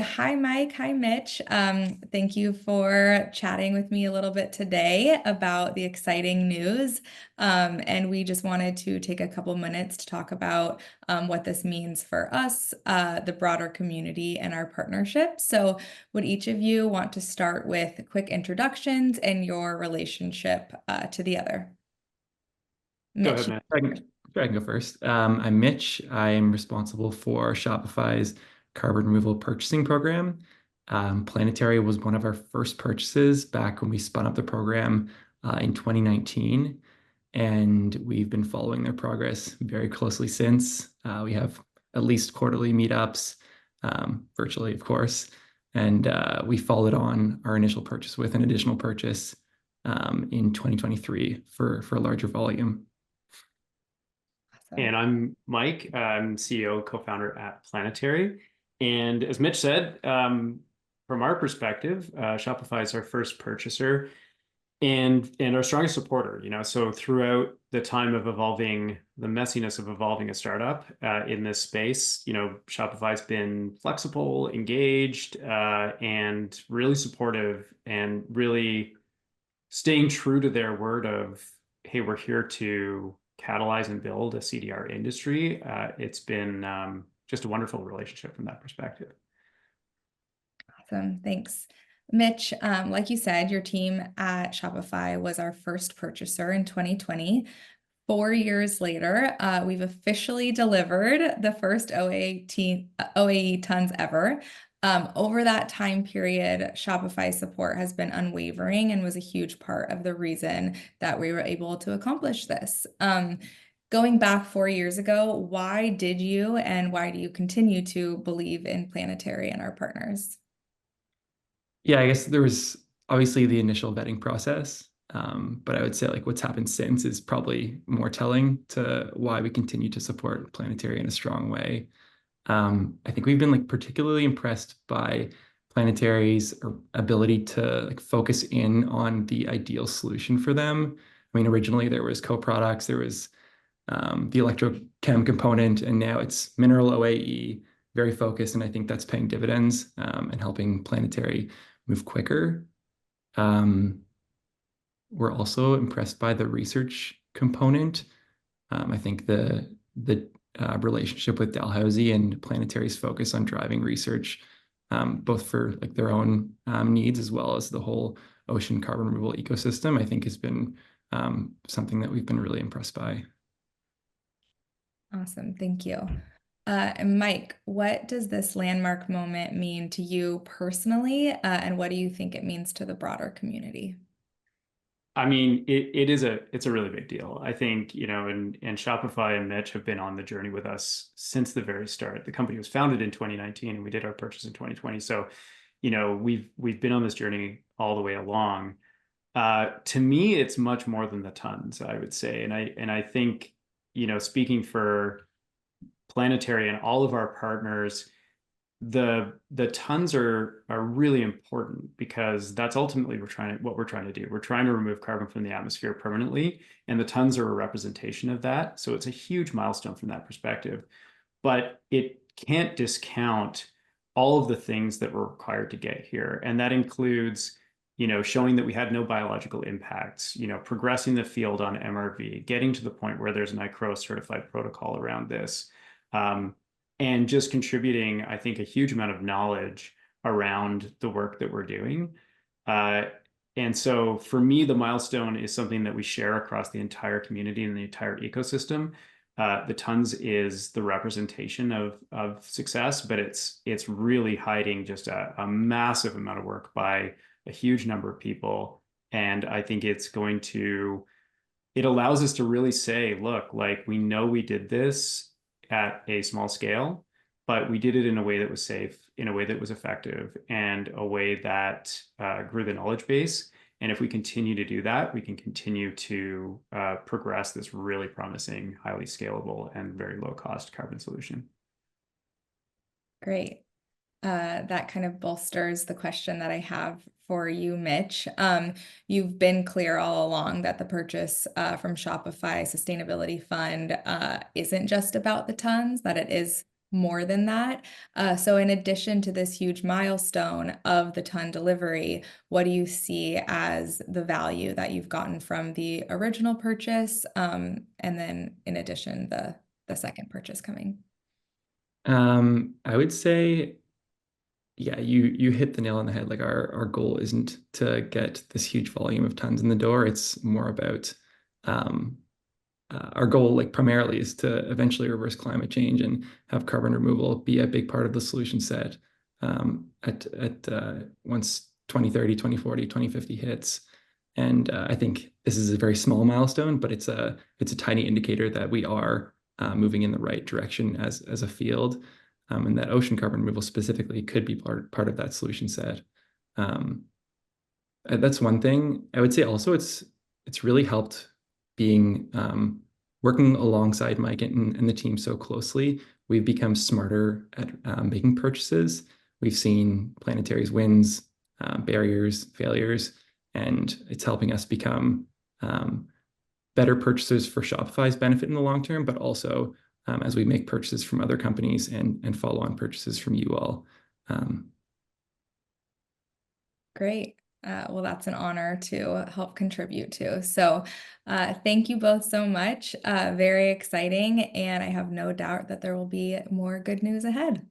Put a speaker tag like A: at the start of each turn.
A: Hi, Mike. Hi, Mitch. Thank you for chatting with me a little bit today about the exciting news. And we just wanted to take a couple minutes to talk about what this means for us, the broader community, and our partnership. So, would each of you want to start with quick introductions and your relationship to the other?
B: Go
A: Mitch.
B: ahead, man. I can go first. I'm Mitch. I'm responsible for Shopify's carbon removal purchasing program. Planetary was one of our first purchases back when we spun up the program in 2019, and we've been following their progress very closely since. We have at least quarterly meetups, virtually, of course, and we followed on our initial purchase with an additional purchase in 2023 for a larger volume.
A: Awesome.
B: And I'm Mike. I'm CEO, co-founder at Planetary. And as Mitch said, from our perspective, Shopify is our first purchaser and our strongest supporter. So throughout the time of evolving, the messiness of evolving a startup in this space, Shopify's been flexible, engaged, and really supportive, and really staying true to their word of, hey, we're here to catalyze and build a CDR industry. It's been just a wonderful relationship from that perspective.
A: Awesome. Thanks. Mitch, like you said, your team at Shopify was our first purchaser in 2020. 4 years later, we've officially delivered the first OAE tons ever. Over that time period, Shopify's support has been unwavering and was a huge part of the reason that we were able to accomplish this. Going back 4 years ago, why did you and why do you continue to believe in Planetary and our partners?
B: Yeah, I guess there was obviously the initial vetting process, but I would say like what's happened since is probably more telling to why we continue to support Planetary in a strong way. I think we've been like particularly impressed by Planetary's ability to like focus in on the ideal solution for them. I mean, originally there was co-products, there was the electrochem component, and now it's mineral OAE, very focused, and I think that's paying dividends and helping Planetary move quicker. We're also impressed by the research component. I think the relationship with Dalhousie and Planetary's focus on driving research, both for like their own needs as well as the whole ocean carbon removal ecosystem, I think has been something that we've been really impressed by.
A: Awesome. Thank you. And Mike, what does this landmark moment mean to you personally, and what do you think it means to the broader community?
B: I mean, it's a really big deal. I think, and Shopify and Mitch have been on the journey with us since the very start. The company was founded in 2019 and we did our purchase in 2020. So, we've been on this journey all the way along. To me, it's much more than the tons, I would say. And I think, speaking for Planetary and all of our partners, the tons are really important because that's ultimately what we're trying to do. We're trying to remove carbon from the atmosphere permanently, and the tons are a representation of that. So it's a huge milestone from that perspective. But it can't discount all of the things that were required to get here. And that includes, showing that we had no biological impacts, progressing the field on MRV, getting to the point where there's an ICRO certified protocol around this. And just contributing, I think, a huge amount of knowledge around the work that we're doing. And so for me, the milestone is something that we share across the entire community and the entire ecosystem. The tons is the representation of success, but it's really hiding just a massive amount of work by a huge number of people. And I think it allows us to really say, look, like we know we did this at a small scale, but we did it in a way that was safe, in a way that was effective, and a way that grew the knowledge base. And if we continue to do that, we can continue to progress this really promising, highly scalable, and very low-cost carbon solution.
A: Great. That kind of bolsters the question that I have for you, Mitch. You've been clear all along that the purchase from Shopify Sustainability Fund isn't just about the tons, that it is more than that. So in addition to this huge milestone of the ton delivery, what do you see as the value that you've gotten from the original purchase? And then in addition, the second purchase coming.
C: I would say, yeah, you hit the nail on the head. Like our goal isn't to get this huge volume of tons in the door. It's more about our goal, like primarily, is to eventually reverse climate change and have carbon removal be a big part of the solution set at once 2030, 2040, 2050 hits. And I think this is a very small milestone, but it's a tiny indicator that we are moving in the right direction as a field, and that ocean carbon removal specifically could be part of that solution set. That's one thing. I would say also it's really helped being working alongside Mike and the team so closely. We've become smarter at making purchases. We've seen Planetary's wins, barriers, failures, and it's helping us become better purchasers for Shopify's benefit in the long term, but also as we make purchases from other companies and follow on purchases from you all.
A: Great. Well, that's an honor to help contribute to. So thank you both so much. Very exciting. And I have no doubt that there will be more good news ahead.